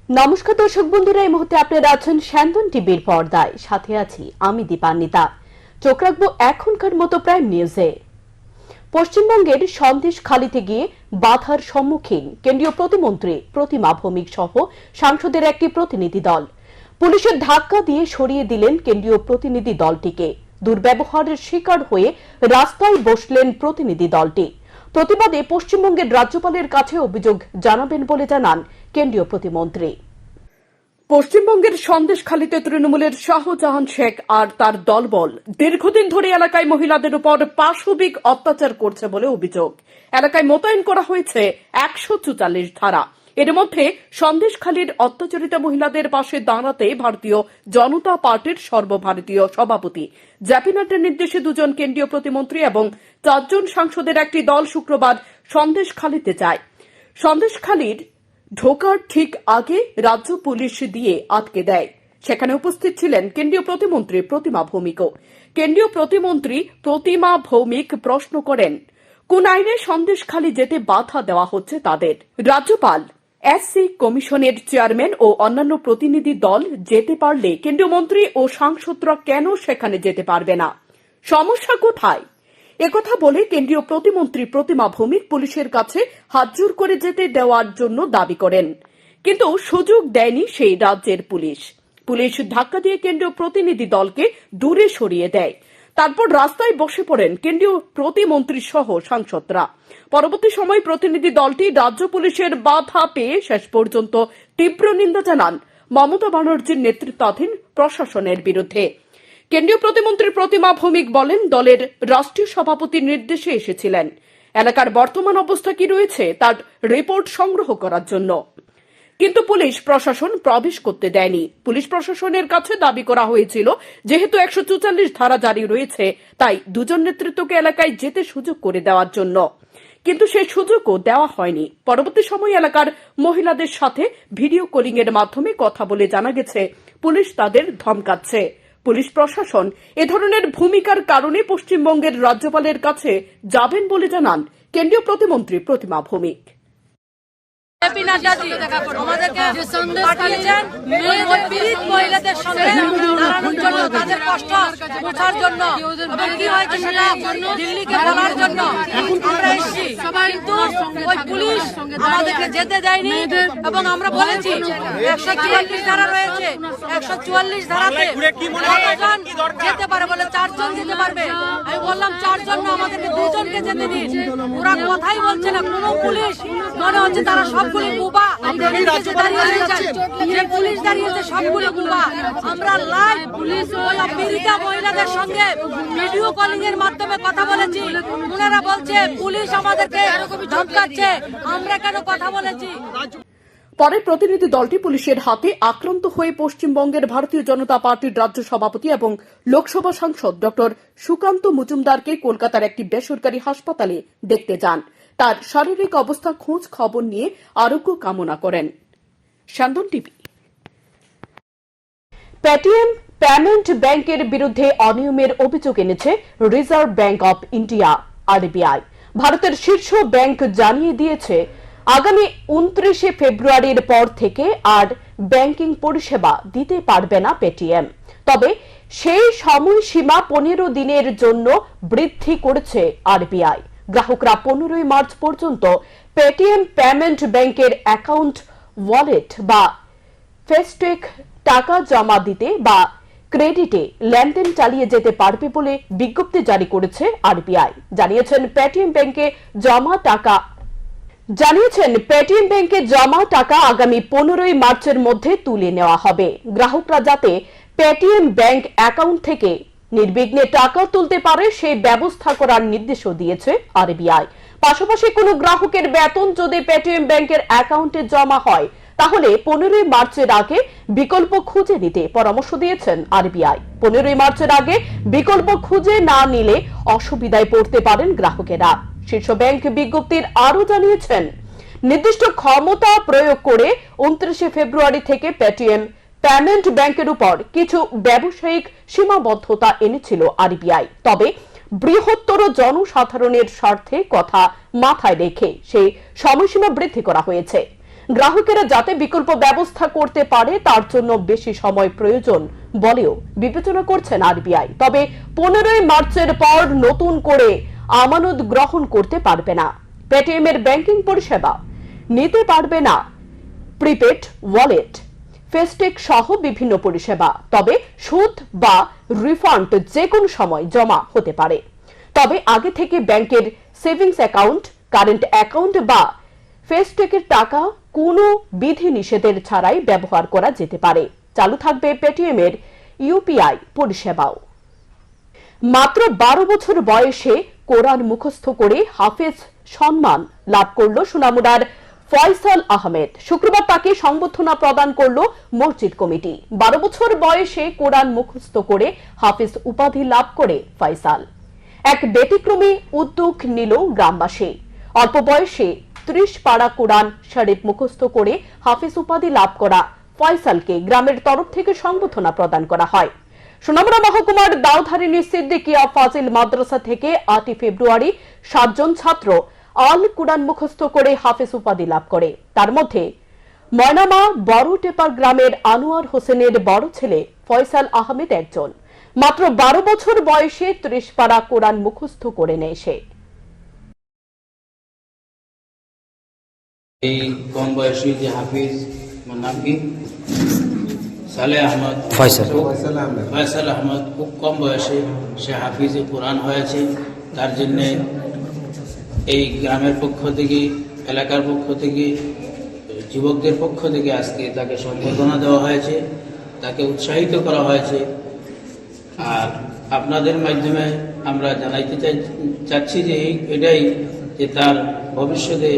নমস্কার দর্শক বন্ধুরা, এই মুহূর্তে আপনারা আছেন স্যান্দন টিভির পর্দায়। সাথে আছি আমি দীপান্বিতা। চোখ রাখবো এখনকার মতো প্রাইম নিউজে। পশ্চিমবঙ্গের সন্দেশখালীতে গিয়ে বাধার সম্মুখীন কেন্দ্রীয় প্রতিমন্ত্রী প্রতিমা ভৌমিক সহ সাংসদের একটি প্রতিনিধি দল। পুলিশের ধাক্কা দিয়ে সরিয়ে দিলেন কেন্দ্রীয় প্রতিনিধি দলটিকে। দুর্ব্যবহারের শিকার হয়ে রাস্তায় বসলেন প্রতিনিধি দলটি। প্রতিবাদে পশ্চিমবঙ্গের রাজ্যপালের কাছে অভিযোগ জানাবেন বলে জানান কেন্দ্রীয় প্রতিমন্ত্রী। পশ্চিমবঙ্গের সন্দেশখালীতে তৃণমূলের শাহজাহান শেখ আর তার দলবল দীর্ঘদিন ধরে এলাকায় মহিলাদের উপর পাশবিক অত্যাচার করছে বলে অভিযোগ। এলাকায় মোতায়েন করা হয়েছে 144 ধারা। এর মধ্যে সন্দেশখালীর অত্যাচারিত মহিলাদের পাশে দাঁড়াতে ভারতীয় জনতা পার্টির সর্বভারতীয় সভাপতি জেপি নাড্ডার নির্দেশে দুজন কেন্দ্রীয় প্রতিমন্ত্রী এবং 4 জন সাংসদের একটি দল শুক্রবার সন্দেশখালীতে যায়। সন্দেশখালীর ঢোকার ঠিক আগে রাজ্য পুলিশ দিয়ে আটকে দেয়। সেখানে উপস্থিত ছিলেন কেন্দ্রীয় প্রতিমন্ত্রী প্রতিমা ভৌমিকও। কেন্দ্রীয় প্রতিমন্ত্রী প্রতিমা ভৌমিক প্রশ্ন করেন, কোন আইনে সন্দেশখালী যেতে বাধা দেওয়া হচ্ছে তাদের? রাজ্যপাল, এসসি কমিশনের চেয়ারম্যান ও অন্যান্য প্রতিনিধি দল যেতে পারলে কেন্দ্রীয় মন্ত্রী ও সাংসদরা কেন সেখানে যেতে পারবে না? সমস্যা কোথায়? একথা বলে কেন্দ্রীয় প্রতিমন্ত্রী প্রতিমা ভৌমিক পুলিশের কাছে হাতজোড় করে যেতে দেওয়ার জন্য দাবি করেন, কিন্তু সুযোগ দেয়নি সেই রাজ্যের পুলিশ। পুলিশ ধাক্কা দিয়ে কেন্দ্রীয় প্রতিনিধি দলকে দূরে সরিয়ে দেয়। তারপর রাস্তায় বসে পড়েন কেন্দ্রীয় প্রতিমন্ত্রী সহ সাংসদরা। পরবর্তী সময় প্রতিনিধি দলটি রাজ্য পুলিশের বাধা পেয়ে শেষ পর্যন্ত তীব্র নিন্দা জানান মমতা ব্যানার্জির নেতৃত্বাধীন প্রশাসনের বিরুদ্ধে। কেন্দ্রীয় প্রতিমন্ত্রী প্রতিমা ভৌমিক বলেন, দলের রাষ্ট্রীয় সভাপতির নির্দেশে এসেছিলেন এলাকার বর্তমান অবস্থা কি রয়েছে তার রিপোর্ট সংগ্রহ করার জন্য, কিন্তু পুলিশ প্রশাসন প্রবেশ করতে দেয়নি। পুলিশ প্রশাসনের কাছে দাবি করা হয়েছিল, যেহেতু 144 ধারা জারি রয়েছে তাই দুজন নেতৃত্বকে এলাকায় যেতে সুযোগ করে দেওয়ার জন্য, কিন্তু সেই সুযোগও দেওয়া হয়নি। পরবর্তী সময় এলাকার মহিলাদের সাথে ভিডিও কলিং এর মাধ্যমে কথা বলে জানা গেছে পুলিশ তাদের ধমকাচ্ছে। পুলিশ প্রশাসন এ ধরনের ভূমিকার কারণে পশ্চিমবঙ্গের রাজ্যপালের কাছে যাবেন বলে জানান কেন্দ্রীয় প্রতিমন্ত্রী প্রতিমা ভৌমিক। জেপি নাড্ডাজি আমাদেরকে পাঠিয়েছেন পীড়িত মহিলাদের সঙ্গে দাঁড়ানোর জন্য, তাদের কষ্ট বোঝার জন্য এবং কি হয়েছে সেটা দিল্লিকে বলার জন্য আমরা এসেছি। কিন্তু ওই পুলিশ আমাদেরকে যেতে দেয়নি এবং আমরা বলেছি 144 ধারা রয়েছে, 144 ধারাতে কতজন যেতে পারে বলে 4 জন যেতে পারবে। আমি বললাম 4 জন না, আমাদেরকে 2 জনকে যেতে দিন। ওরা কথাই বলছে না। কোনো পুলিশ মনে হচ্ছে তারা সবগুলি বুবা, যে পুলিশ দাঁড়িয়েছে সবগুলো বুবা। আমরা লাইভ পুলিশ পীড়িতা মহিলাদের সঙ্গে ভিডিও কলিং এর মাধ্যমে কথা বলেছি। ওনারা বলছে পুলিশ আমাদেরকে ধমকাচ্ছে, আমরা কেন কথা বলেছি। পরে প্রতিনিধি দলটি পুলিশের হাতে আক্রান্ত হয়ে পশ্চিমবঙ্গের ভারতীয় জনতা পার্টির রাজ্য সভাপতি এবং লোকসভা সাংসদ ডক্টর সুকান্ত মজুমদারকে কলকাতার একটি বেসরকারি হাসপাতালে দেখতে যান। তার শারীরিক অবস্থা খোঁজ খবর নিয়ে আরোগ্য কামনা করেন। স্যান্দন টিভি। পেটিএম পেমেন্ট ব্যাংকের বিরুদ্ধে অনিয়মের অভিযোগ এনেছে reserve bank of India RBI. ভারতের শীর্ষ ব্যাংক জানিয়ে দিয়েছে, আগামী 29 ফেব্রুয়ারির পর থেকে আর ব্যাংকিং পরিষেবা দিতে পারবে না পেটিএম। তবে সেই সময়সীমা 15 দিনের জন্য বৃদ্ধি করেছে আরবিআই। গ্রাহকরা 15 মার্চ পর্যন্ত পেটিএম পেমেন্ট ব্যাংকের অ্যাকাউন্ট, ওয়ালেট বা ফেস্টেক টাকা জমা দিতে বা ক্রেডিটে লেনদেন চালিয়ে যেতে পারবে বলে বিজ্ঞপ্তি জারি করেছে আরবিআই। জানিয়েছেন পেটিএম ব্যাংকে জমা টাকা আগামী 15 মার্চের মধ্যে তুলে নেওয়া হবে। গ্রাহকরা যাতে পেটিএম ব্যাংক অ্যাকাউন্ট থেকে নির্বিঘ্নে টাকা তুলতে পারে সেই ব্যবস্থা করার নির্দেশও দিয়েছে আরবিআই। পাশাপাশি কোনো গ্রাহকের বেতন যদি পেটিএম ব্যাংকের অ্যাকাউন্টে জমা হয় তাহলে 15 মার্চের আগে বিকল্প খুঁজে নিতে পরামর্শ দিয়েছেন আরবিআই। 15 মার্চের আগে বিকল্প খুঁজে না নিলে অসুবিধায় পড়তে পারেন গ্রাহকেরা। শীর্ষ ব্যাংক বিজ্ঞপ্তির আরও জানিয়েছেন, নির্দিষ্ট ক্ষমতা প্রয়োগ করে 29 ফেব্রুয়ারি থেকে পেটিএম পেমেন্ট ব্যাংকের উপর কিছু ব্যবসায়িক সীমাবদ্ধতা এনেছিল আরবিআই। তবে বৃহত্তর জনসাধারণের স্বার্থে কথা মাথায় রেখে সেই সময়সীমা বৃদ্ধি করা হয়েছে। গ্রাহকেরা যাতে বিকল্প ব্যবস্থা করতে পারে তার জন্য বেশি সময় প্রয়োজন বলেও বিবেচনা করছেন আরবিআই। তবে 15 মার্চের পর নতুন করে আমানত গ্রহণ করতে পারবে না, পেটিএম এর ব্যাংকিং পরিষেবা নিতে পারবে না প্রিপেড ওয়ালেট, ফেস্টেক সহ বিভিন্ন পরিষেবা। তবে সুদ বা রিফান্ড যে কোনো সময় জমা হতে পারে। তবে আগে থেকে ব্যাংকের সেভিংস অ্যাকাউন্ট, কারেন্ট অ্যাকাউন্ট বা ফেস্টেকের টাকা কোনো বিধি নিষেধের ছাড়াই ব্যবহার করা যেতে পারে। চালু থাকবে পেটিএম এর ইউপিআই পরিষেবাও। মাত্র 12 বছর বয়সে কোরআন মুখস্থ করে হাফেজ সম্মান লাভ করল সুনামুড়ার ফয়সাল আহমেদ। শুক্রবার তাকে সংবর্ধনা প্রদান করল মসজিদ কমিটি। 12 বছর বয়সে কোরআন মুখস্থ করে হাফেজ উপাধি লাভ করে ফয়সাল এক ব্যতিক্রমী উদ্যোগ নিল গ্রামবাসী। অল্প বয়সে 30 পারা কোরআন শরীফ মুখস্থ করে হাফেজ উপাধি লাভ করা ফয়সালকে গ্রামের তরফ থেকে সংবর্ধনা প্রদান করা হয়। সোনামুড়া মহকুমার দাউধারিনী সিদ্দিকিয়া ফাজিল মাদ্রাসা থেকে 8 ফেব্রুয়ারি 7 জন ছাত্র আল কোরআন মুখস্থ করে হাফেজ উপাধি লাভ করে। তার মধ্যে ময়নামা বড় টেপার গ্রামের আনোয়ার হোসেনের বড় ছেলে ফয়সাল আহমেদ একজন। মাত্র 12 বছর বয়সে 30 পারা কোরআন মুখস্থ করে নেয় সে। এই কম বয়সী যে হাফিজ, আমার নাম কি? সালেহ আহমদ, ফয়সাল আহমদ। খুব কম বয়সে সে হাফিজে কোরআন হয়েছে। তার জন্য এই গ্রামের পক্ষ থেকে, এলাকার পক্ষ থেকে, যুবকদের পক্ষ থেকে আজকে তাকে সম্বর্ধনা দেওয়া হয়েছে, তাকে উৎসাহিত করা হয়েছে। আর আপনাদের মাধ্যমে আমরা জানাইতে চাচ্ছি যে এটাই যে তার ভবিষ্যতে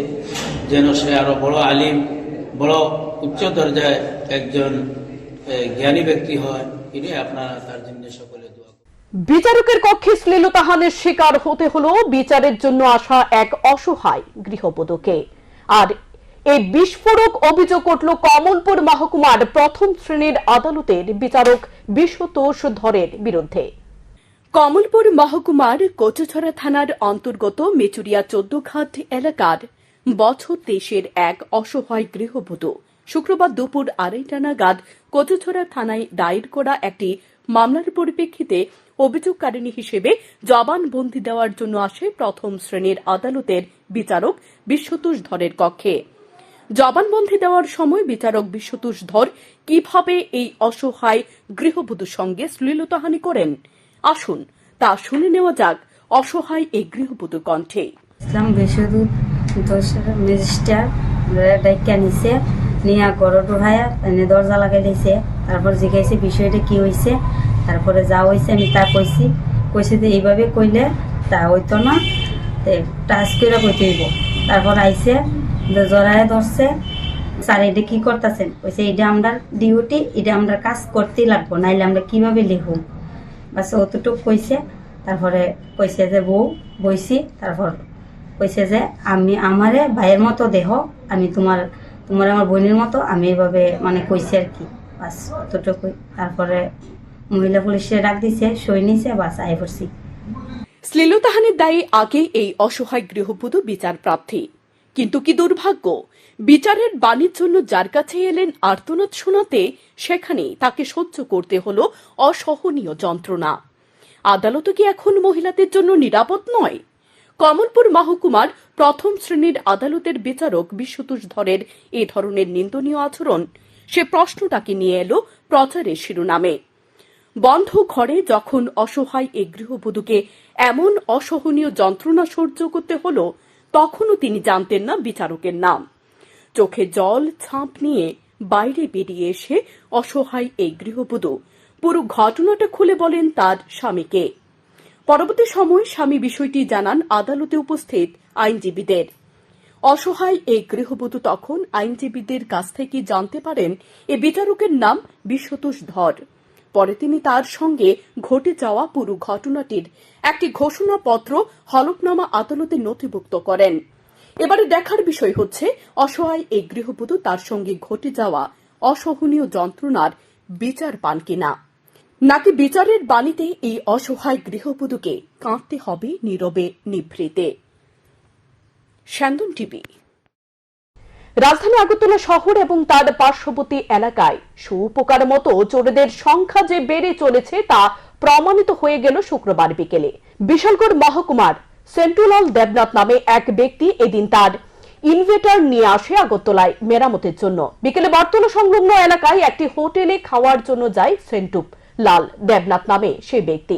যেন সে আরো বড় আলিম, বড় উচ্চ দরজায় একজন জ্ঞানী ব্যক্তি হয়। এটাই আপনারা তার জন্য সকলে দোয়া করুন। বিচারকের কক্ষে শ্লীলতাহানির শিকার হতে হলো বিচারের জন্য আসা এক অসহায় গৃহবধূকে। আর এই বিস্ফোরক অভিযোগ উঠল কমলপুর মহকুমার প্রথম শ্রেণীর আদালতের বিচারক বিশ্বতোষ ধরের বিরুদ্ধে। কমলপুর মহকুমার কচুছড়া থানার অন্তর্গত মেচুরিয়া 14 ঘাট এলাকার বছর 23-এর এক অসহায় গৃহবধূ শুক্রবার দুপুর 2:30 নাগাদ কচুছড়া থানায় দায়ের করা একটি মামলার পরিপ্রেক্ষিতে অভিযোগকারিণী হিসেবে জবানবন্দি দেওয়ার জন্য আসে প্রথম শ্রেণীর আদালতের বিচারক বিশ্বতোষ ধরের কক্ষে। জবানবন্দি দেওয়ার সময় বিচারক বিশ্বতোষ ধর কিভাবে এই অসহায় গৃহবধূর সঙ্গে শ্লীলতাহানি করেন, আসুন তা শুনে নেওয়া যাক অসহায় এই গৃহবধূর কণ্ঠে। ইসলাম বিশ্বদূত ম্যাজিস্ট্রেট ডাইকা নিছে, নিয়া গড় ঢুকাইয়া এনে দরজা লাগাই দিয়েছে। তারপর জিজ্ঞাসা বিষয়টা কি হয়েছে। তারপরে যা হয়েছে আমি তা কইছি যে এইভাবে কইলে তা হইতো না, টাচ করে কইতে হইব। তারপর আইসে জড়ায় ধরছে, স্যার এটা কি করতেছেন? কইছে এটা আমরা ডিউটি, এটা আমরা কাজ করতেই লাগবো, নাইলে আমরা কিভাবে লিখব। বাস অতটুকু কইছে। তারপরে কইছে যে বউ বইছি। তারপর কইছে যে আমি আমারে ভাইয়ের মতো দেহ, আমি তোমার আমার বোনের মতো, আমি এইভাবে মানে কইছে আর কি। বাস অতটুকুই। তারপরে মহিলা পুলিশে ডাক দিছে, সই নিছে, বাস আই পড়ছি। শ্লীলতাহানির দায়ে আগে এই অসহায় গৃহবধূ বিচার প্রার্থী, কিন্তু কি দুর্ভাগ্য, বিচারের বাণীর জন্য যার কাছে এলেন আর্তনাদ শোনাতে, সেখানেই তাকে সহ্য করতে হলো অসহনীয় যন্ত্রণা। আদালত কি এখন মহিলাদের জন্য নিরাপদ নয়? কমলপুর মহকুমার প্রথম শ্রেণীর আদালতের বিচারক বিশ্বতোষ ধরের এ ধরনের নিন্দনীয় আচরণ, সে প্রশ্নটাকে নিয়ে এলো প্রচারের শিরোনামে। বন্ধ ঘরে যখন অসহায় এই গৃহবধূকে এমন অসহনীয় যন্ত্রণা সহ্য করতে হলো, তখনও তিনি জানতেন না বিচারকের নাম। চোখে জল ছাপ নিয়ে বাইরে বেরিয়ে এসে অসহায় এই গৃহবধূ পুরো ঘটনাটা খুলে বলেন তার স্বামীকে। পরবর্তী সময় স্বামী বিষয়টি জানান আদালতে উপস্থিত আইনজীবীদের। অসহায় এই গৃহবধূ তখন আইনজীবীদের কাছ থেকে জানতে পারেন এ বিচারকের নাম বিশ্বতোষ ধর। পরে তিনি তার সঙ্গে ঘটে যাওয়া পুরো ঘটনাটির একটি ঘোষণাপত্র হলফনামা আদালতে নথিভুক্ত করেন। এবারে দেখার বিষয় হচ্ছে অসহায় এই গৃহবধূ তার সঙ্গে ঘটে যাওয়া অসহনীয় যন্ত্রণার বিচার পান কিনা, নাকি বিচারের বাণীতে এই অসহায় গৃহবধূকে কাঁদতে হবে নীরবে নিভৃতে। স্যান্দন টিভি। রাজধানী আগরতলা শহর এবং তার পার্শ্ববর্তী এলাকায় শুঁয়োপোকার মতো চোরদের সংখ্যা যে বেড়ে চলেছে তা প্রমাণিত হয়ে গেল শুক্রবার বিকেলে। বিশালগড় মহকুমার সেন্টুলাল দেবনাথ নামে এক ব্যক্তি এদিন তার ইনভার্টার নিয়ে আসে আগরতলায় মেরামতের জন্য। বিকেলে বটতলা সংলগ্ন এলাকায় একটি হোটেলে খাওয়ার জন্য যায় সেন্টু লাল দেবনাথ নামে সে ব্যক্তি।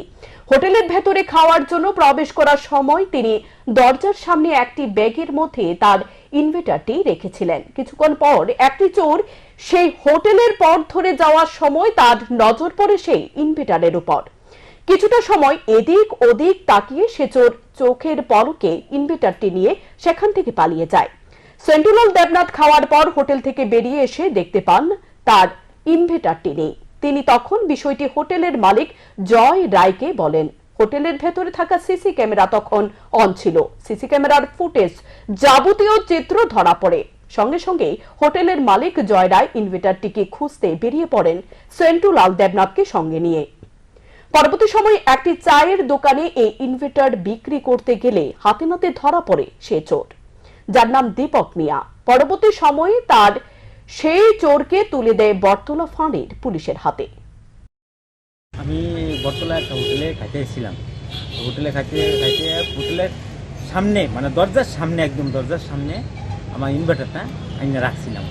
হোটেলের ভেতরে খাওয়ার জন্য প্রবেশ করার সময় তিনি দরজার সামনে একটি ব্যাগের মধ্যে তার ইনভার্টারটি রেখেছিলেন। কিছুক্ষণ পর একটি চোর সেই হোটেলের পথ ধরে যাওয়ার সময় তার নজর পড়ে সেই ইনভার্টারের উপর। কিছুটা সময় এদিক ওদিক তাকিয়ে সে চোর চোখের পলকে ইনভার্টারটি নিয়ে সেখান থেকে পালিয়ে যায়। সেন্টুলাল দেবনাথ খাওয়ার পর হোটেল থেকে বেরিয়ে এসে দেখতে পান তার ইনভার্টারটি নেই। তিনি তখন বিষয়টি হোটেলের মালিক জয় রায়কে বলেন। হোটেলের ভেতরে থাকা সিসি ক্যামেরা তখন অন ছিল। সিসি ক্যামেরার ফুটেজ যাবতীয় চিত্র ধরা পড়ে। সঙ্গে সঙ্গে হোটেলের মালিক জয় রায় ইনভার্টারটিকে খুঁজতে বেরিয়ে পড়েন সেন্টুলাল দেবনাথকে সঙ্গে নিয়ে। পরবর্তী সময়ে একটি চায়ের দোকানে এই ইনভার্টার বিক্রি করতে গেলে হাতে নাতে ধরা পড়ে সে চোর, যার নাম দীপক মিয়া। পরবর্তী সময়ে তার সেই চোরকে তুলে দেয় বটতলা ফাঁড়ির পুলিশের হাতে। আমি বটতলা একটা হোটেলে খাইতে এসেছিলাম। হোটেলের সামনে মানে দরজার সামনে, একদম দরজার সামনে আমার ইনভার্টারটা আমি রাখছিলাম।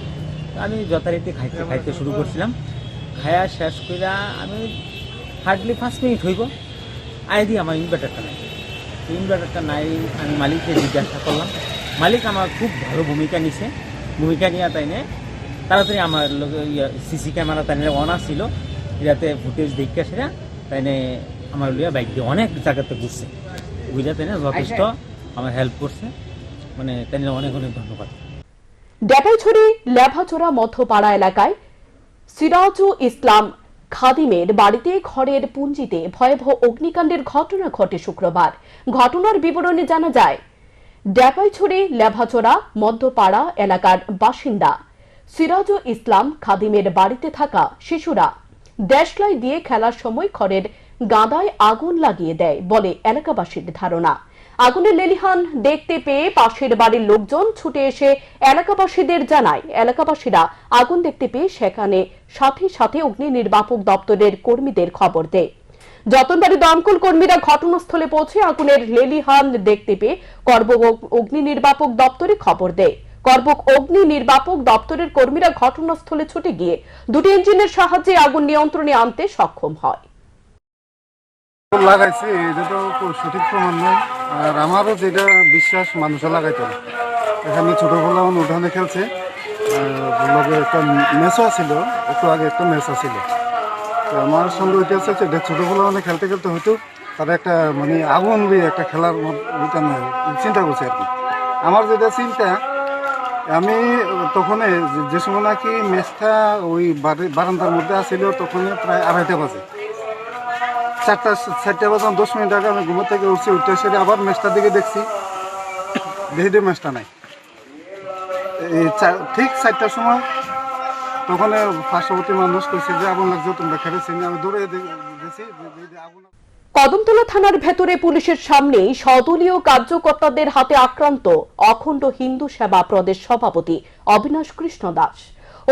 তো আমি যথারীতি খাইতে শুরু করছিলাম। খায়া শেষ করে আমি হার্ডলি 5 মিনিট হইব আইডি আমার ইনভার্টারটা নাই। ইনভার্টারটা নাই, আমি মালিককে জিজ্ঞাসা করলাম। মালিক আমার খুব ভালো ভূমিকা নিছে। ভূমিকা নিয়ে তাইনে তাড়াতাড়ি আমার সিসি ক্যামেরা তাইনে অন ছিল, যাতে ফুটেজ দেখে সেটা তাইনে আমার লিয়া বাইক দিয়ে অনেক জায়গাতে ঘুরছে। বুঝলে তাইনে যথেষ্ট আমার হেল্প করছে, মানে তাইনে অনেক অনেক ধন্যবাদ। ডেকাইছড়ি লেভাচোরা মধ্যপাড়া এলাকায় সিরাজুল ইসলাম খাদিমের বাড়িতে ঘরের পুঞ্জিতে ভয়াবহ অগ্নিকাণ্ডের ঘটনা ঘটে শুক্রবার। ঘটনার বিবরণে জানা যায়, ডেকাইছড়ি লেভাচোরা মধ্যপাড়া এলাকার বাসিন্দা সিরাজুল ইসলাম খাদিমের বাড়িতে থাকা শিশুরা দেশলাই দিয়ে খেলার সময় ঘরের গাদায় আগুন লাগিয়ে দেয় বলে এলাকাবাসীর ধারণা। আগুনের লেলিহান দেখতে পেয়ে পাশের বাড়ির লোকজন ছুটে এসে এলাকাবাসীদের জানায়। এলাকাবাসীরা আগুন দেখতে পেয়ে সেখানে সাথে সাথে অগ্নি নির্বাপক দপ্তরের কর্মীদের খবর দেয়। যতনবাড়ি দমকল কর্মীরা ঘটনাস্থলে পৌঁছে আগুনের লেলিহান দেখতে পেয়ে করবক অগ্নি নির্বাপক দপ্তরে খবর দেয়। করবক অগ্নি নির্বাপক দপ্তরের কর্মীরা ঘটনাস্থলে ছুটে গিয়ে দুটি ইঞ্জিনের সাহায্যে আগুন নিয়ন্ত্রণে আনতে সক্ষম হয়। লাগাইছে এটা তো সঠিক প্রমাণ নয়, আর আমারও যেটা বিশ্বাস মানুষে লাগাইতো না। এখানে ছোটবেলা উঠানে খেলছে, একটা ম্যাচও ছিল, একটু আগে একটা ম্যাচ ছিল। তো আমার সঙ্গে ওইটা আছে যে ছোটবেলা খেলতে খেলতে হয়তো তারা একটা মানে আগুন দিয়ে একটা খেলার চিন্তা করছে আর কি। আমার যেটা চিন্তা, আমি তখন যে সময় নাকি ম্যাচটা ওই বারান্দার মধ্যে আসছিল, তখন প্রায় 2:30 বাজে। 4টা বাজে 10 মিনিট আগে আমি ঘুমোর থেকে উঠছি। উঠতে সেরে আবার ম্যাচটার দিকে দেখছি, দেখি ম্যাচটা নাই। এই ঠিক 4টার সময় তখন পার্শ্ববর্তী মানুষ কইছে যে আগুন লাগছে, তোমরা খেলেছি। আমি দৌড়ে গেছি আগুন। কদমতলা থানার ভেতরে পুলিশের সামনেই সদলীয় কার্যকর্তাদের হাতে আক্রান্ত অখণ্ড হিন্দু সেবা প্রদেশ সভাপতি অবিনাশ কৃষ্ণ দাস।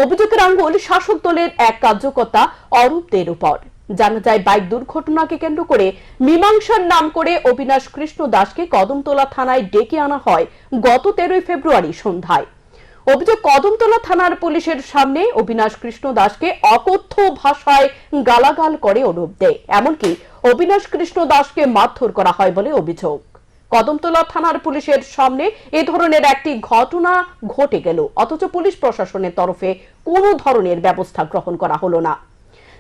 অভিযোগের আঙ্গুল শাসক দলের এক কার্যকর্তা অরূপ দের উপর। জানা যায়, বাইক দুর্ঘটনাকে কেন্দ্র করে মীমাংসার নাম করে অবিনাশ কৃষ্ণ দাসকে কদমতলা থানায় ডেকে আনা হয় গত 13 ফেব্রুয়ারি সন্ধ্যায়। অভিযোগ, কদমতলা থানার পুলিশের সামনে অবিনাশ কৃষ্ণ দাসকে অকথ্য ভাষায় গালাগাল করে অরূপ দে। এমনকি অবিনাশ কৃষ্ণ দাসকে মারধর করা হয় বলে অভিযোগ। কদমতলা থানার পুলিশের সামনে এ ধরনের একটি ঘটনা ঘটে গেল, অথচ পুলিশ প্রশাসনের তরফে কোনো ধরনের ব্যবস্থা গ্রহণ করা হলো না,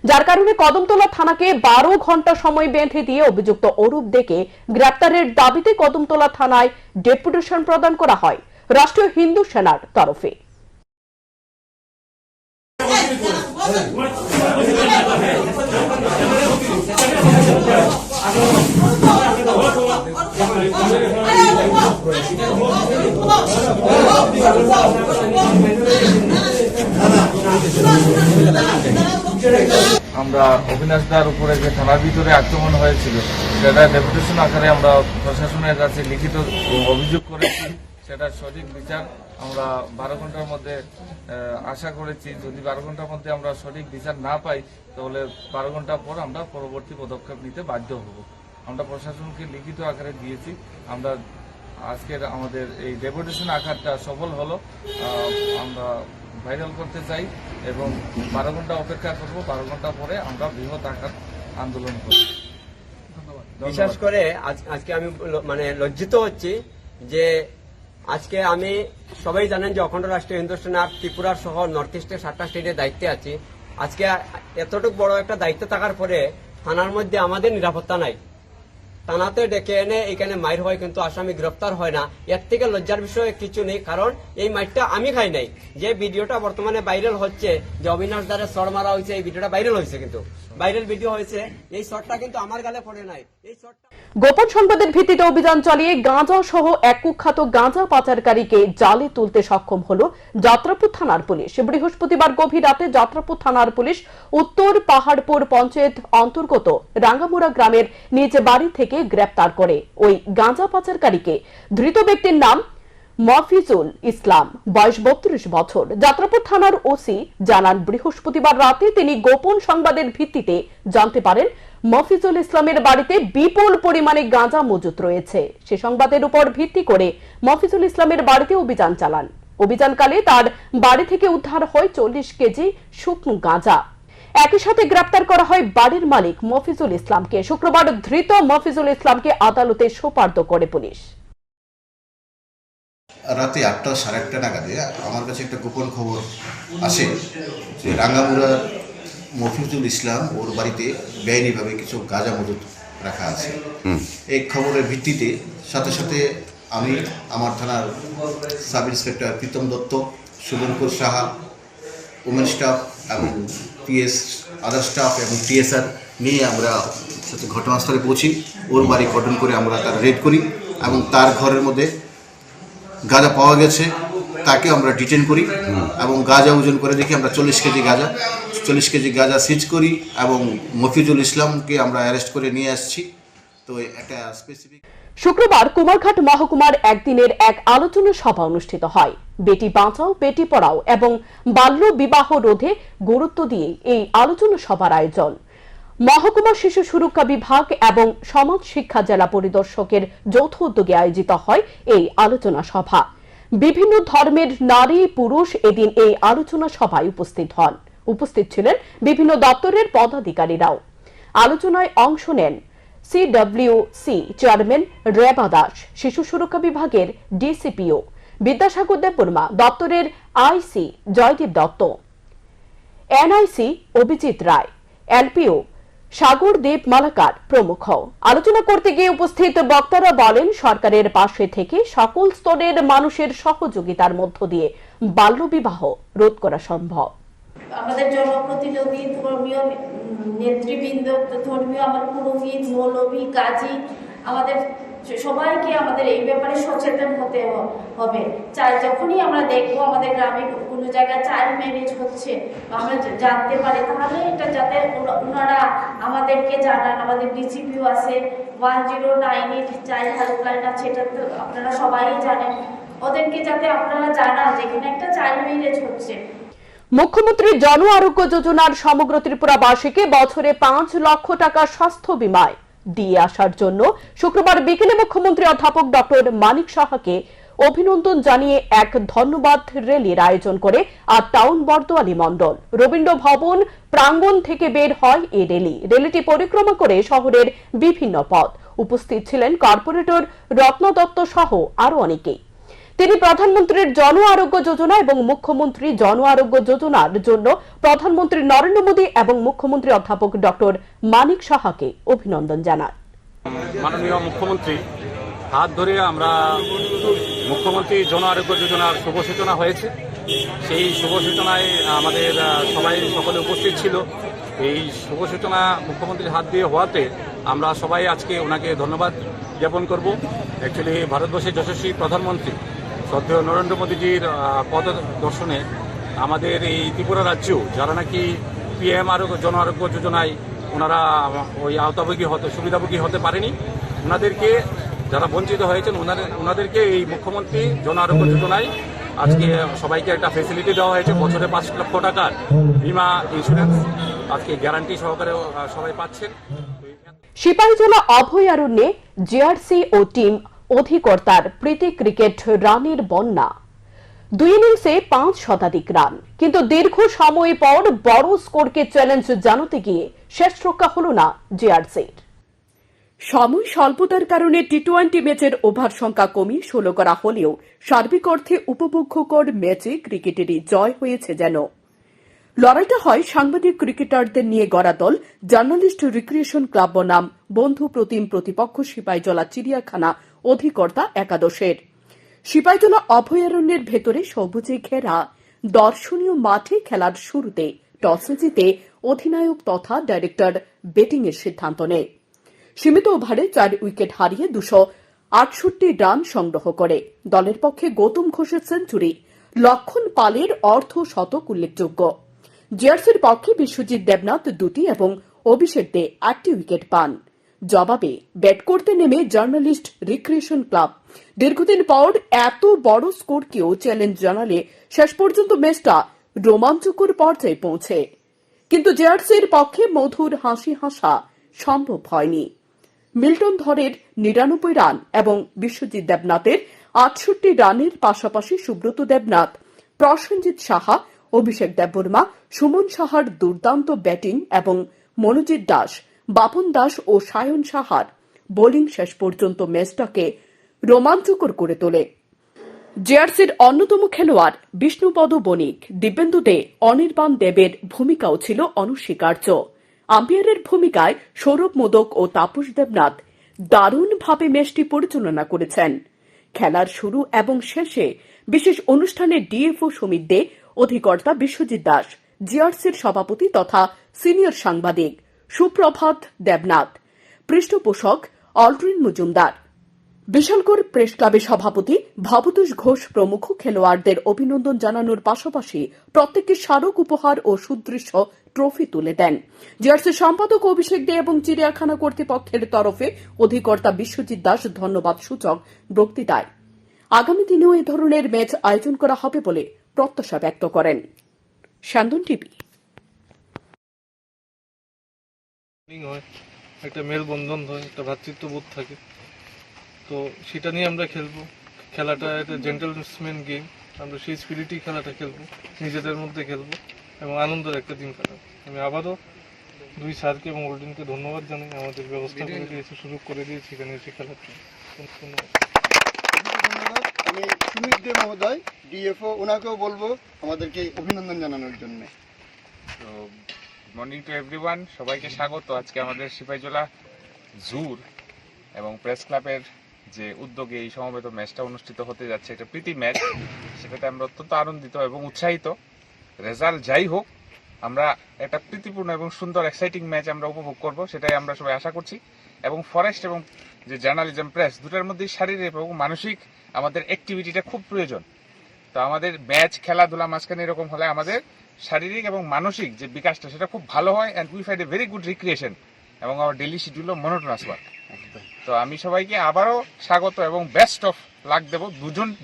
যার কারণে কদমতলা থানাকে 12 ঘন্টা সময় বেঁধে দিয়ে অভিযুক্ত অরূপ দেকে গ্রেপ্তারের দাবিতে কদমতলা থানায় ডেপুটেশন প্রদান করা হয় রাষ্ট্রীয় হিন্দু সেনার তরফে। আমরা অবিনাশ দার উপরে যে থানার ভিতরে আক্রমণ হয়েছিল, সেটা ডেপুটেশন আকারে আমরা প্রশাসনের কাছে লিখিত অভিযোগ করেছি। সেটার সঠিক বিচার আমরা 12 ঘন্টার মধ্যে আশা করেছি। যদি 12 ঘন্টার মধ্যে আমরা সঠিক বিচার না পাই তাহলে 12 ঘন্টা পর আমরা পরবর্তী পদক্ষেপ নিতে বাধ্য হব। আমরা প্রশাসনকে লিখিত আকারে দিয়েছি। আমরা আজকের আমাদের এই ডেপুটেশন আকারটা সফল হলো। আমরা ভাইরাল করতে চাই এবং 12 ঘন্টা অপেক্ষা করব। 12 ঘন্টা পরে আমরা বৃহৎ আকার আন্দোলন করব। বিশেষ করে আজকে আমি মানে লজ্জিত হচ্ছি যে আজকে আমি সবাই জানেন যে অখণ্ড রাষ্ট্রীয় হিন্দু সেনার ত্রিপুরা সহ নর্থ ইস্টের 7টা স্টেটের দায়িত্বে আছি। আজকে এতটুকু বড় একটা দায়িত্ব থাকার পরে থানার মধ্যে আমাদের নিরাপত্তা নাই। থানাতে ডেকে এনে এখানে মাইর হয় কিন্তু আসামি গ্রেফতার হয় না। এর থেকে লজ্জার বিষয় কিছু নেই, কারণ এই মাইরটা আমি খাই নাই। যে ভিডিওটা বর্তমানে ভাইরাল হচ্ছে যে অবিনাশ দ্বারে সর মারা হয়েছে, এই ভিডিওটা ভাইরাল হয়েছে, কিন্তু ভাইরাল ভিডিও হয়েছে, এই শটটা কিন্তু আমার গালে পড়ে নাই। এই শটটা গোপন সংবাদের ভিত্তিতে অভিযান চালিয়ে গাঁজা সহ এক কুখ্যাত গাঁজা পাচারকারীকে জালে তুলতে সক্ষম হল যাত্রাপুর থানার পুলিশ। বৃহস্পতিবার গভীর রাতে যাত্রাপুর থানার পুলিশ উত্তর পাহাড়পুর পঞ্চায়েত অন্তর্গত রাঙ্গামুড়া গ্রামের নিজ বাড়ি থেকে গ্রেপ্তার করে ওই গাঁজা পাচারকারীকে। ধৃত ব্যক্তির নাম মফিজুল ইসলাম, বয়স 32 বছর। যাত্রাপুর থানার ওসি জানান, বৃহস্পতিবার রাতে তিনি গোপন সংবাদের ভিত্তিতে জানতে পারেন মফিজুল ইসলামের বাড়িতে বিপুল পরিমাণে গাঁজা মজুত রয়েছে। সে সংবাদের উপর ভিত্তি করে মফিজুল ইসলামের বাড়িতে অভিযান চালান। অভিযানকালে তার বাড়ি থেকে উদ্ধার হয় 40 কেজি শুকনো গাঁজা। একই সাথে গ্রেপ্তার করা হয় বাড়ির মালিক মফিজুল ইসলামকে। শুক্রবার ধৃত মফিজুল ইসলামকে আদালতে সোপর্দ করে পুলিশ। রাতে 8টা সাড়ে 8টা নাগাদে আমার কাছে একটা গোপন খবর আসে যে রাঙ্গামুড়ার মফিজুল ইসলাম ওর বাড়িতে বেআইনিভাবে কিছু গাঁজা মজুত রাখা আছে। এই খবরের ভিত্তিতে সাথে সাথে আমি আমার থানার sub inspector Pritam Dutta, Subanpur Saha, women staff এবং পিএস আদার স্টাফ এবং টিএসআর নিয়ে আমরা সাথে ঘটনাস্থলে পৌঁছি। ওর বাড়ি কর্ডন করে আমরা তার রেড করি এবং তার ঘরের মধ্যে গাঁজা পাওয়া গেছে, তাকে আমরা ডিটেন করি এবং গাঁজা ওজন করে দেখি আমরা 40 কেজি গাঁজা সিজ করি এবং মফিজুল ইসলামকে আমরা অ্যারেস্ট করে নিয়ে আসছি। তো একটা স্পেসিফিক শুক্রবার কুমারঘাট মহকুমার একদিনের এক আলোচনা সভা অনুষ্ঠিত হয়। বেটি বাঁচাও বেটি পড়াও এবং বাল্য বিবাহ রোধে গুরুত্ব দিয়ে এই আলোচনা সভার আয়োজন। মহকুমা শিশু সুরক্ষা বিভাগ এবং সমাজ শিক্ষা জেলা পরিদর্শকের যৌথ উদ্যোগে আয়োজিত হয় এই আলোচনা সভা। বিভিন্ন ধর্মের নারী পুরুষ এদিন এই আলোচনা সভায় উপস্থিত হন। উপস্থিত ছিলেন বিভিন্ন দপ্তরের পদাধিকারীরাও। আলোচনায় অংশ নেন সিডব্লিউসি চেয়ারম্যান রেবা দাস, শিশু সুরক্ষা বিভাগের ডিসিপিও বিদ্যাসাগর দেববর্মা, দপ্তরের আইসি জয়দীপ দত্ত, এনআইসি অভিজিৎ রায়, এলপিও সাগর দেব মালাকার প্রমুখ। আলোচনা করতে গিয়ে উপস্থিত বক্তারা বলেন, সরকারের পাশে থেকে সকল স্তরের মানুষের সহযোগিতার মধ্য দিয়ে বাল্যবিবাহ রোধ করা সম্ভব। আমাদের জনপ্রতিনিধি, ধর্মীয় নেতৃবৃন্দ, ধর্মীয় আমার পুরোহিত, মৌলভী, কাজী, আমাদের সবাইকে আমাদের এই ব্যাপারে সচেতন হতে হবে। যখনই আমরা দেখবো আমাদের গ্রামে কোনো জায়গায় চাইল্ড ম্যারেজ হচ্ছে, আমরা জানতে পারি, তাহলে এটা যাতে ওনারা আমাদেরকে জানান। আমাদের ডিসিপিও আছে, 1098 চাইল্ড হেল্পলাইন আছে, এটা তো আপনারা সবাই জানেন। ওদেরকে যাতে আপনারা জানান যেখানে একটা চাইল্ড ম্যারেজ হচ্ছে। মুখ্যমন্ত্রী জন আরোগ্য যোজনার সমগ্র ত্রিপুরাবাসীকে বছরে 5 লক্ষ টাকা স্বাস্থ্য বীমায় দিয়ে আসার জন্য শুক্রবার বিকেলে মুখ্যমন্ত্রী অধ্যাপক ডক্টর মানিক সাহাকে অভিনন্দন জানিয়ে এক ধন্যবাদ র্যালির আয়োজন করে আর টাউন বর্দোয়ালি মণ্ডল রবীন্দ্র ভবন প্রাঙ্গণ থেকে বের হয় এই র্যালিটি পরিক্রমা করে শহরের বিভিন্ন পথ। উপস্থিত ছিলেন কর্পোরেটর রত্ন দত্ত সহ আরো অনেকেই। তিনি প্রধানমন্ত্রীর জন আরোগ্য যোজনা এবং মুখ্যমন্ত্রী জন আরোগ্য যোজনার জন্য প্রধানমন্ত্রী নরেন্দ্র মোদী এবং মুখ্যমন্ত্রী অধ্যাপক ডক্টর মানিক সাহাকে অভিনন্দন জানান। মাননীয় মুখ্যমন্ত্রী হাত ধরে আমরা মুখ্যমন্ত্রী জন আরোগ্য যোজনার শুভ সূচনা হয়েছে। সেই শুভ সূচনায় আমাদের সকলে উপস্থিত ছিল। এই শুভ সূচনা মুখ্যমন্ত্রীর হাত দিয়ে হওয়াতে আমরা সবাই আজকে ওনাকে ধন্যবাদ জ্ঞাপন করব। অ্যাকচুয়ালি ভারতবর্ষের যশস্বী প্রধানমন্ত্রী শ্রদ্ধেয় নরেন্দ্র মোদীজির পদ দর্শনে আমাদের এই ত্রিপুরা রাজ্য যারা নাকি পিএম জন আরোগ্য যোজনায় ওনারা ওই আওতাভোগী সুবিধাভোগী হতে পারেনি, ওনাদেরকে যারা বঞ্চিত হয়েছেন ওনাদেরকে এই মুখ্যমন্ত্রী জন আরোগ্য যোজনায় আজকে সবাইকে একটা ফেসিলিটি দেওয়া হয়েছে। বছরে 5 লক্ষ টাকার বিমা ইন্স্যুরেন্স আজকে গ্যারান্টি সহকারে সবাই পাচ্ছেন। সিপাহীজলা অভয়ারণ্যে জেআরসি ও টিম অধিকর্তার প্রীতি ক্রিকেট রানের বন্যা। 2 ইনিংসে 5 শতাধিক রান, কিন্তু দীর্ঘ সময় পর বড় স্কোরকে চ্যালেঞ্জ জানাতে গিয়ে শেষ রক্ষা হল না জেআরসির। সময় স্বল্পতার কারণে টি-20 ম্যাচের ওভার সংখ্যা কমিয়ে 16 করা হলেও সার্বিক অর্থে উপভোগ্যকর ম্যাচে ক্রিকেটেরই জয় হয়েছে যেন। লড়াইটা হয় সাংবাদিক ক্রিকেটারদের নিয়ে গড়া দল জার্নালিস্ট রিক্রিয়েশন ক্লাব বনাম বন্ধু প্রতিম প্রতিপক্ষ সিপাহীজলা চিড়িয়াখানা অধিকর্তা একাদশের। সিপাহীজলা অভয়ারণ্যের ভেতরে সবুজে ঘেরা দর্শনীয় মাঠে খেলার শুরুতে টসে জিতে অধিনায়ক তথা ডাইরেক্টর ব্যাটিং এর সিদ্ধান্ত নেয়। সীমিত ওভারে 4 উইকেট হারিয়ে 268 রান সংগ্রহ করে। দলের পক্ষে গৌতম ঘোষের সেঞ্চুরি, লক্ষণ পালের অর্ধশতক উল্লেখযোগ্য। জেআরসির পক্ষে বিশ্বজিৎ দেবনাথ 2টি এবং অভিষেক দে 8টি উইকেট পান। জবাবে ব্যাট করতে নেমে জার্নালিস্ট রিক্রিয়েশন ক্লাব দীর্ঘদিন পর এত বড় স্কোরকেও চ্যালেঞ্জ জানালে শেষ পর্যন্ত ম্যাচটা রোমাঞ্চকর পর্যায়ে পৌঁছে। কিন্তু জেআরসির পক্ষে মধুর হাসি হাসা সম্ভব হয়নি। মিল্টন ধরের 99 রান এবং বিশ্বজিৎ দেবনাথের 68 রানের পাশাপাশি সুব্রত দেবনাথ, প্রসেনজিৎ সাহা, অভিষেক দেববর্মা, সুমন সাহার দুর্দান্ত ব্যাটিং এবং মনোজিৎ দাস, বাপন দাস ও সায়ন সাহার বোলিং শেষ পর্যন্ত ম্যাচটাকে রোমাঞ্চকর করে তোলে। জেআরসির অন্যতম খেলোয়াড় বিষ্ণুপদ বণিক, দিব্যেন্দু দে, অনির্বাণ দেবের ভূমিকাও ছিল অনস্বীকার্য। আম্পায়ারের ভূমিকায় সৌরভ মোদক ও তাপস দেবনাথ দারুণভাবে ম্যাচটি পরিচালনা করেছেন। খেলার শুরু এবং শেষে বিশেষ অনুষ্ঠানে ডিএফও সমিত দে, অধিকর্তা বিশ্বজিৎ দাস, জিআরসির সভাপতি তথা সিনিয়র সাংবাদিক সুপ্রভাত দেবনাথ, পৃষ্ঠপোষক অলড্রিন মজুমদার, বিশালগড় প্রেস ক্লাবের সভাপতি ভবতোষ ঘোষ প্রমুখ খেলোয়াড়দের অভিনন্দন জানানোর পাশাপাশি প্রত্যেককে স্মারক উপহার ও সুদৃশ্য ট্রফি তুলে দেন। জেআরসির সম্পাদক অভিষেক দে এবং চিড়িয়াখানা কর্তৃপক্ষের তরফে অধিকর্তা বিশ্বজিৎ দাস ধন্যবাদ সূচক বক্তৃতায় আগামী দিনেও এ ধরনের ম্যাচ আয়োজন করা হবে বলে প্রত্যাশা ব্যক্ত করেন। স্যান্দন টিভি। একটা মেলবন্ধন হয়, একটা ভ্রাতৃত্ববোধ থাকে, তো সেটা নিয়ে আমরা খেলবো। খেলাটা একটা জেন্টলম্যান গেম, আমরা সেই স্পিরিটই খেলাটা খেলবো, নিজেদের মধ্যে খেলবো এবং আনন্দের একটা দিন কাটাবো। আমি আবারও 2 স্যারকে এবং ওল্ডিনকে ধন্যবাদ জানাই, আমাদের ব্যবস্থা করে দিয়েছে, সুযোগ করে দিয়েছে এখানে এসে খেলার জন্য। ধন্যবাদ। আমি সুমিত দে মহোদয় ডিএফও, ওনাকেও বলবো আমাদেরকে অভিনন্দন জানানোর জন্য। তো মর্নিং টু এভরিওয়ান, সবাইকে স্বাগত। আজকে আমাদের সিপাহীজলা জুর এবং প্রেস ক্লাবের যে উদ্যোগে এই সমবেত ম্যাচটা অনুষ্ঠিত হতে যাচ্ছে, এটা প্রীতি ম্যাচ, সেটাতে আমরা অত্যন্ত আনন্দিত এবং উৎসাহিত। রেজাল্ট যাই হোক, আমরা একটা প্রীতিপূর্ণ এবং সুন্দর এক্সাইটিং ম্যাচ আমরা উপভোগ করব, সেটাই আমরা সবাই আশা করছি। এবং ফরেস্ট এবং যে জার্নালিজম প্রেস, দুটার মধ্যেই শারীরিক এবং মানসিক আমাদের অ্যাক্টিভিটিটা খুব প্রয়োজন। তো আমাদের ম্যাচ খেলাধুলা মাঝখানে এরকম হলে আমাদের শারীরিক এবং মানসিক যে বিকাশটা সেটা খুব ভালো হয়, and we find a very good recreation এবং আমার ডেইলি শিডিউল মনোটোনাস ওয়ার্ক। তো আমি সবাইকে আবারও স্বাগত এবং বেস্ট অফ লাক দেবো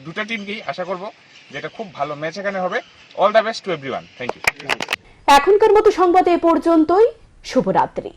দুটা টিমকেই। আশা করবো যেটা খুব ভালো ম্যাচ এখানে হবে। All the best to everyone. Thank you. এখনকার মতো সংবাদ এ পর্যন্তই। শুভরাত্রি।